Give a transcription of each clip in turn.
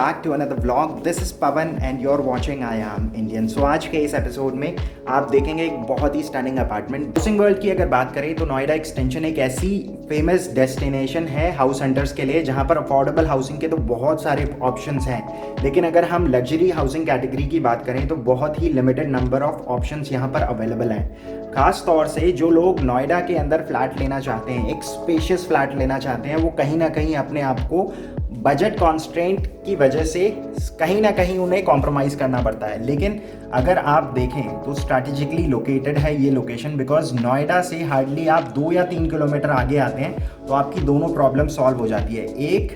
back to another vlog. This is Pavan and you're watching I Am Indian. So आज के इस episode में आप देखेंगे एक बहुत ही स्टनिंग अपार्टमेंट। हाउसिंग वर्ल्ड की अगर बात करें तो नोएडा एक्सटेंशन एक ऐसी फेमस डेस्टिनेशन है हाउस हंटर्स के लिए जहां पर अफोर्डेबल हाउसिंग के तो बहुत सारे ऑप्शंस हैं, लेकिन अगर हम लग्जरी हाउसिंग कैटेगरी की बात करें तो बहुत ही लिमिटेड नंबर ऑफ ऑप्शंस यहां पर अवेलेबल हैं। खास तौर से जो लोग नोएडा के अंदर फ्लैट लेना चाहते हैं, एक स्पेशियस फ्लैट लेना चाहते हैं, वो कहीं ना कहीं अपने आप को बजट कॉन्स्ट्रेंट की वजह से कहीं ना कहीं उन्हें कॉम्प्रोमाइज़ करना पड़ता है। लेकिन अगर आप देखें तो स्ट्रैटेजिकली लोकेटेड है ये लोकेशन, बिकॉज नोएडा से हार्डली आप 2 या 3 किलोमीटर आगे आते हैं तो आपकी दोनों प्रॉब्लम सॉल्व हो जाती है। एक,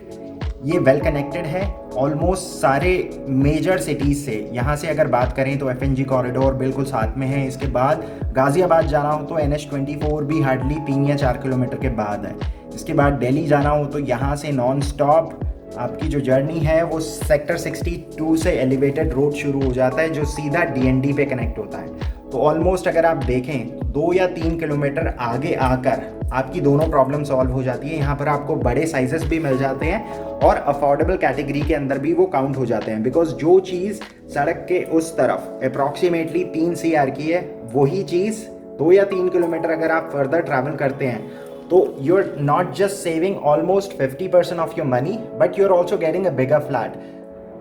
ये वेल कनेक्टेड है ऑलमोस्ट सारे मेजर सिटीज़ से। यहाँ से अगर बात करें तो FNG कॉरिडोर बिल्कुल साथ में है। इसके बाद गाज़ियाबाद जाना हो तो NH24 भी हार्डली 3 या 4 किलोमीटर के बाद है। इसके बाद दिल्ली जाना हो तो यहाँ से नॉन स्टॉप आपकी जो जर्नी है वो सेक्टर 62 से एलिवेटेड रोड शुरू हो जाता है जो सीधा DND पे कनेक्ट होता है। तो ऑलमोस्ट अगर आप देखें 2 या 3 किलोमीटर आगे आकर आपकी दोनों प्रॉब्लम सॉल्व हो जाती है। यहाँ पर आपको बड़े साइजेस भी मिल जाते हैं और अफोर्डेबल कैटेगरी के अंदर भी वो काउंट हो जाते हैं, बिकॉज जो चीज़ सड़क के उस तरफ अप्रॉक्सीमेटली 3 CR की है वही चीज़ 2 या 3 किलोमीटर अगर आप फर्दर ट्रैवल करते हैं तो you are not just saving almost 50% of your money, but you are also getting a bigger flat,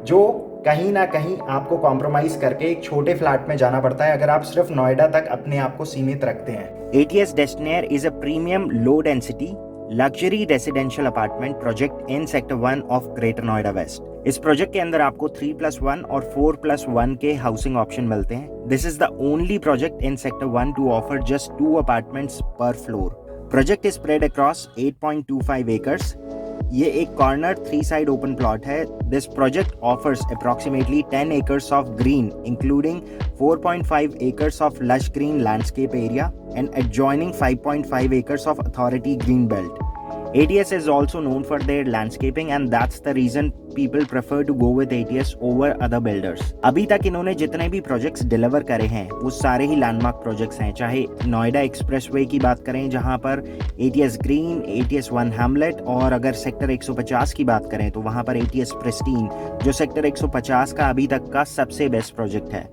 जो कहीं ना कहीं आपको कॉम्प्रोमाइज़ करके एक छोटे फ्लैट में जाना पड़ता है अगर आप सिर्फ नोएडा तक अपने आप को सीमित रखते हैं। ATS Destinaire is a premium low density luxury residential apartment project in sector 1 of Greater Noida West. इस प्रोजेक्ट के अंदर आपको 3+1 और 4+1 के हाउसिंग ऑप्शन मिलते हैं। This is the only project in sector 1 to offer just 2 apartments per floor. Project is spread across 8.25 acres. ये एक कॉर्नर 3 साइड ओपन प्लॉट है। This project offers approximately 10 acres of green including 4.5 acres of lush green landscape area and adjoining 5.5 acres of authority green belt. ATS is also known for their landscaping and that's the reason people prefer to go with ATS over other builders. अभी तक इन्होंने जितने भी projects deliver करे हैं वो सारे ही landmark projects हैं, चाहे नोएडा एक्सप्रेसवे की बात करें जहां पर ATS ग्रीन, ATS 1 हैमलेट, और अगर सेक्टर 150 की बात करें तो वहां पर ATS प्रेस्टीन जो सेक्टर 150 का अभी तक का सबसे बेस्ट प्रोजेक्ट है।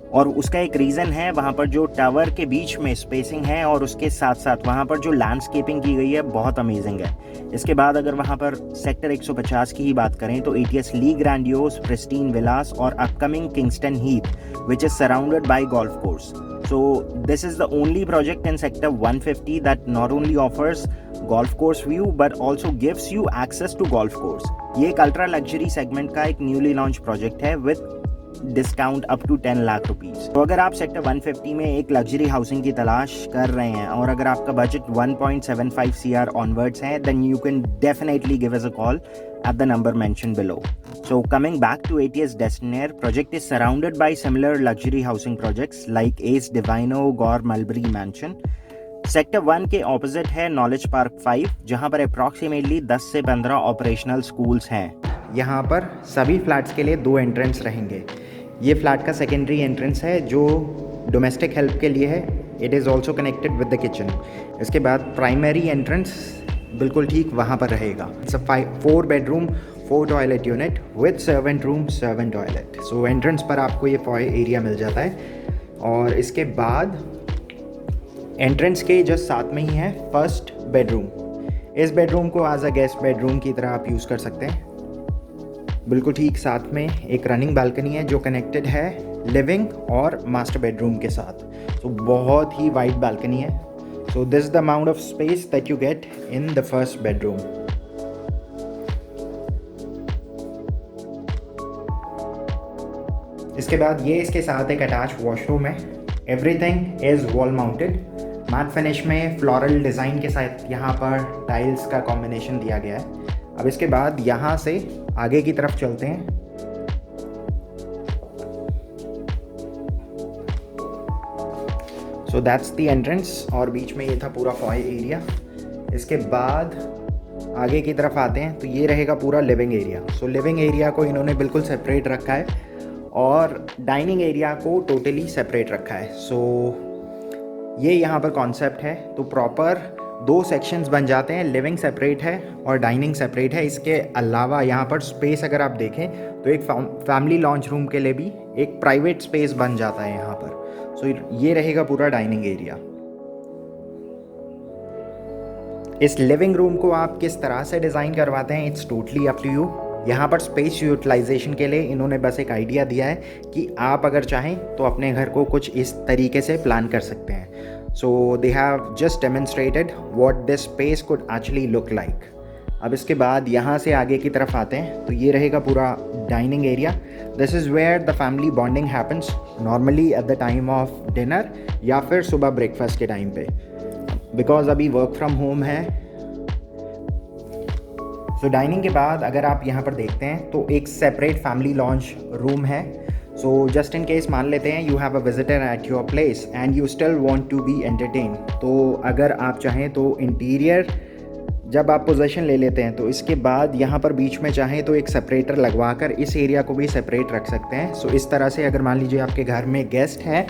और उसका एक रीज़न है वहाँ पर जो टावर के बीच में स्पेसिंग है और उसके साथ साथ वहाँ पर जो लैंडस्केपिंग की गई है बहुत अमेजिंग है। इसके बाद अगर वहाँ पर सेक्टर 150 की ही बात करें तो ATS ली ग्रैंडियोस, प्रिस्टीन विलास और upcoming Kingston Heath which is surrounded by golf course. So this is the only project in sector 150 that not only offers golf course view but also gives you access to golf course. ये एक ultra luxury segment का एक newly launch project है with discount up to 10 lakh rupees. तो अगर आप sector 150 में एक लग्जरी हाउसिंग की तलाश कर रहे हैं और अगर आपका बजट 1.75 CR ऑनवर्ड्स है, then you can definitely give us a call at the number mentioned below. So coming back to ATS Destinaire, project is surrounded by similar luxury housing projects like Ace Divino, Gore Mulberry Mansion. Sector 1 के opposite है knowledge park 5 जहां पर approximately 10 से 15 operational schools हैं। यहाँ पर सभी flats के लिए 2 एंट्रेंस रहेंगे। ये फ्लैट का सेकेंडरी एंट्रेंस है जो डोमेस्टिक हेल्प के लिए है। It is also connected with the kitchen. इसके बाद प्राइमरी एंट्रेंस बिल्कुल ठीक वहाँ पर रहेगा। It's a 4 bedroom 4 toilet unit with servant room, servant toilet. So entrance पर आपको ये फॉय एरिया मिल जाता है। और इसके बाद एंट्रेंस के जस्ट साथ में ही है फर्स्ट बेडरूम। इस बेडरूम को एज अ गेस्ट बेडरूम की तरह आप यूज़ कर सकते हैं। बिल्कुल ठीक साथ में एक रनिंग बालकनी है जो कनेक्टेड है लिविंग और मास्टर बेडरूम के साथ। तो बहुत ही वाइड बालकनी है। So this is the amount of space that you get in the first bedroom. इसके बाद ये इसके साथ एक अटैच वॉशरूम है। Everything is wall mounted matte finish में फ्लोरल डिज़ाइन के साथ यहाँ पर टाइल्स का कॉम्बिनेशन दिया गया है। अब इसके बाद यहाँ से आगे की तरफ चलते हैं। सो दैट्स द एंट्रेंस और बीच में ये था पूरा फॉय एरिया। इसके बाद आगे की तरफ आते हैं तो ये रहेगा पूरा लिविंग एरिया। सो लिविंग एरिया को इन्होंने बिल्कुल सेपरेट रखा है और डाइनिंग एरिया को टोटली सेपरेट रखा है। सो ये यहाँ पर कॉन्सेप्ट है। तो प्रॉपर दो सेक्शंस बन जाते हैं, लिविंग सेपरेट है और डाइनिंग सेपरेट है। इसके अलावा यहाँ पर स्पेस अगर आप देखें तो एक फैमिली लॉन्च रूम के लिए भी एक प्राइवेट स्पेस बन जाता है यहाँ पर। सो ये रहेगा पूरा डाइनिंग एरिया। इस लिविंग रूम को आप किस तरह से डिज़ाइन करवाते हैं, it's totally up to you. यहाँ पर स्पेस यूटिलाइजेशन के लिए इन्होंने बस एक आइडिया दिया है कि आप अगर चाहें तो अपने घर को कुछ इस तरीके से प्लान कर सकते हैं। So they have just demonstrated what this space could actually look like. अब इसके बाद यहाँ से आगे की तरफ आते हैं तो ये रहेगा पूरा dining area. This is where the family bonding happens, normally at the time of dinner या फिर सुबह ब्रेकफास्ट के टाइम पे, बिकॉज अभी वर्क फ्रॉम होम है। सो डाइनिंग के बाद अगर आप यहाँ पर देखते हैं तो एक सेपरेट फैमिली लॉन्च रूम है। सो जस्ट इन केस मान लेते हैं you have a visitor at your place and you still want to be entertain, तो अगर आप चाहें तो इंटीरियर जब आप पोजीशन ले लेते हैं तो इसके बाद यहाँ पर बीच में चाहें तो एक सेपरेटर लगवा कर इस एरिया को भी सेपरेट रख सकते हैं। सो इस तरह से अगर मान लीजिए आपके घर में गेस्ट हैं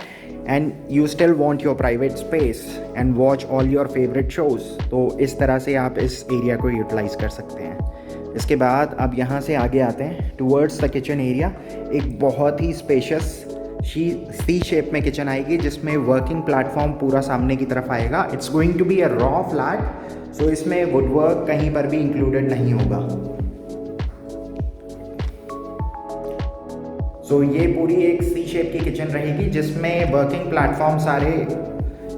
and you still want your private space and watch all your favourite shows, तो इस तरह से आप इस एरिया को यूटिलाइज कर सकते हैं। इसके बाद अब यहाँ से आगे आते हैं टूवर्ड्स द किचन एरिया। एक बहुत ही स्पेशियस सी शेप में किचन आएगी जिसमें वर्किंग प्लेटफॉर्म पूरा सामने की तरफ आएगा। It's going to be a raw flat, so इसमें वुडवर्क कहीं पर भी इंक्लूडेड नहीं होगा। सो ये पूरी एक सी शेप की किचन रहेगी जिसमें वर्किंग प्लेटफॉर्म सारे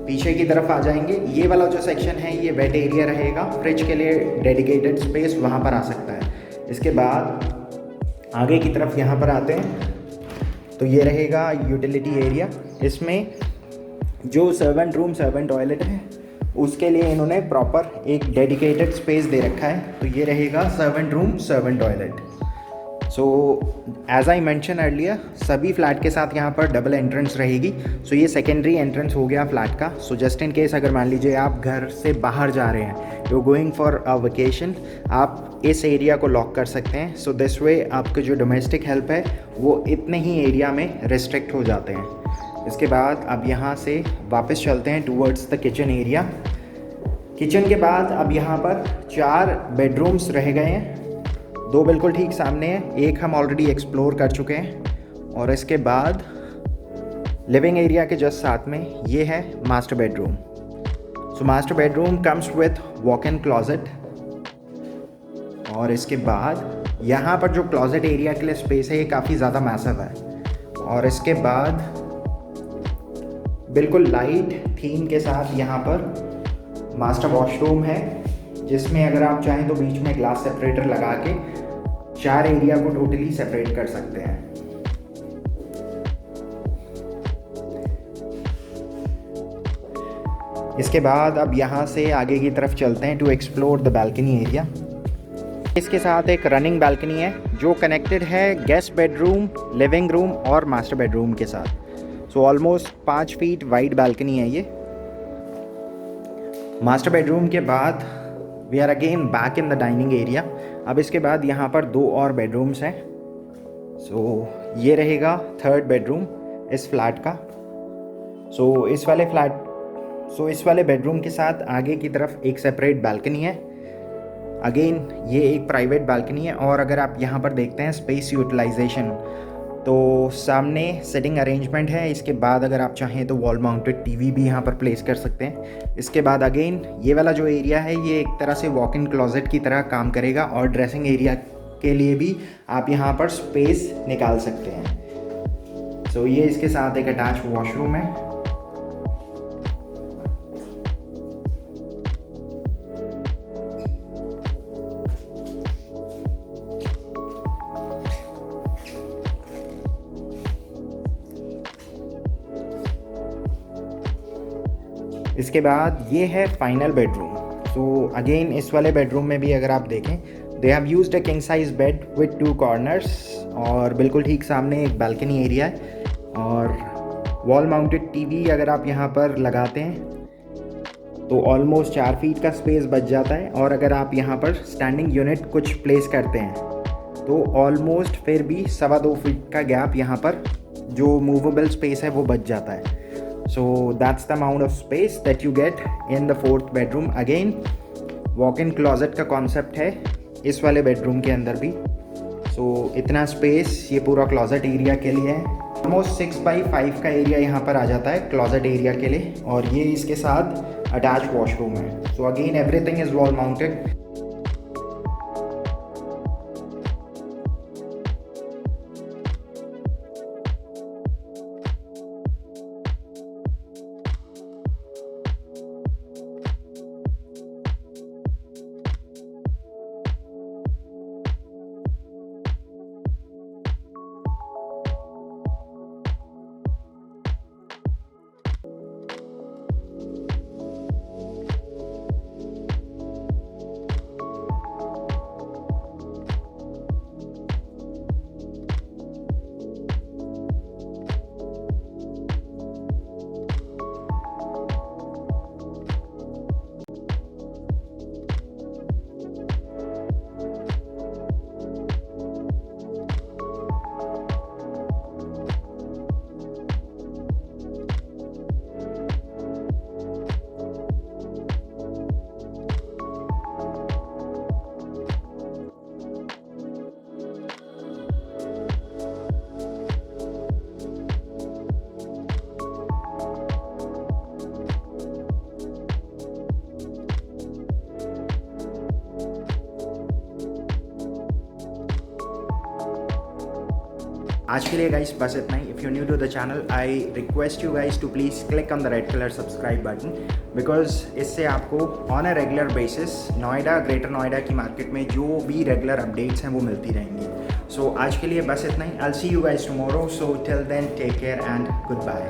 पीछे की तरफ आ जाएंगे। ये वाला जो सेक्शन है ये वेट एरिया रहेगा, फ्रिज के लिए डेडिकेटेड स्पेस वहाँ पर आ सकता है। इसके बाद आगे की तरफ यहाँ पर आते हैं तो ये रहेगा यूटिलिटी एरिया। इसमें जो सर्वेंट रूम सर्वेंट टॉयलेट है उसके लिए इन्होंने प्रॉपर एक डेडिकेटेड स्पेस दे रखा है, तो ये रहेगा servant room servant toilet. So as I mention earlier सभी फ्लैट के साथ यहाँ पर डबल एंट्रेंस रहेगी। सो ये सेकेंडरी एंट्रेंस हो गया फ्लैट का। सो जस्ट इन केस अगर मान लीजिए आप घर से बाहर जा रहे हैं, you going for a vacation, आप इस एरिया को लॉक कर सकते हैं। सो दिस वे आपके जो डोमेस्टिक हेल्प है वो इतने ही एरिया में रिस्ट्रिक्ट हो जाते हैं। इसके बाद अब यहाँ से वापस चलते हैं towards the kitchen area. Kitchen के बाद अब यहाँ पर 4 बेडरूम्स रह गए हैं, 2 बिल्कुल ठीक सामने हैं, एक हम ऑलरेडी एक्सप्लोर कर चुके हैं। और इसके बाद लिविंग एरिया के जस्ट साथ में ये है master bedroom. So master bedroom comes with walk in closet. और इसके बाद यहाँ पर जो क्लॉजेट एरिया के लिए स्पेस है ये काफ़ी ज़्यादा मैसिव है। और इसके बाद बिल्कुल लाइट थीम के साथ यहाँ पर मास्टर वॉशरूम है जिसमें अगर आप चाहें तो बीच में ग्लास सेपरेटर लगा के 4 एरिया को टोटली सेपरेट कर सकते हैं। इसके बाद अब यहाँ से आगे की तरफ चलते हैं to explore the balcony area. इसके साथ एक रनिंग बालकनी है जो कनेक्टेड है गेस्ट बेडरूम, लिविंग रूम और मास्टर बेडरूम के साथ। So almost 5 feet wide balcony है ये। मास्टर बेडरूम के बाद we are again back in the dining area. अब इसके बाद यहाँ पर 2 और बेडरूम्स हैं। सो ये रहेगा 3rd बेडरूम इस फ्लैट का। सो इस वाले बेडरूम के साथ आगे की तरफ एक सेपरेट बालकनी है। अगेन ये एक प्राइवेट बालकनी है। और अगर आप यहाँ पर देखते हैं स्पेस यूटिलाइजेशन, तो सामने सिटिंग अरेंजमेंट है। इसके बाद अगर आप चाहें तो वॉल माउंटेड टीवी भी यहाँ पर प्लेस कर सकते हैं। इसके बाद अगेन ये वाला जो एरिया है ये एक तरह से वॉक इन क्लॉजेट की तरह काम करेगा और ड्रेसिंग एरिया के लिए भी आप यहाँ पर स्पेस निकाल सकते हैं। सो ये इसके साथ एक अटैच वॉशरूम है। इसके बाद ये है फाइनल बेडरूम। सो अगेन इस वाले बेडरूम में भी अगर आप देखें they have used a king size bed with 2 corners और बिल्कुल ठीक सामने एक बालकनी एरिया है। और वॉल माउंटेड टीवी अगर आप यहाँ पर लगाते हैं तो ऑलमोस्ट 4 फीट का स्पेस बच जाता है। और अगर आप यहाँ पर स्टैंडिंग यूनिट कुछ प्लेस करते हैं तो ऑलमोस्ट फिर भी 2.25 फीट का गैप यहाँ पर जो मूवेबल स्पेस है वो बच जाता है। So that's the amount of space that you get in the fourth bedroom. Again, walk-in closet का concept है इस वाले bedroom के अंदर भी. So इतना space ये पूरा closet area के लिए है. Almost 6x5 का area यहाँ पर आ जाता है closet area के लिए, और ये इसके साथ attached washroom है. So again everything is wall mounted. आज के लिए गाइस बस इतना ही. If you new to the channel, I request you guys to please click on the red colour subscribe button, because इससे आपको on a regular basis Noida, greater Noida की market में जो भी रेगुलर अपडेट्स हैं वो मिलती रहेंगी. सो आज के लिए बस इतना ही. I will see you guys tomorrow. So till then take care and good bye.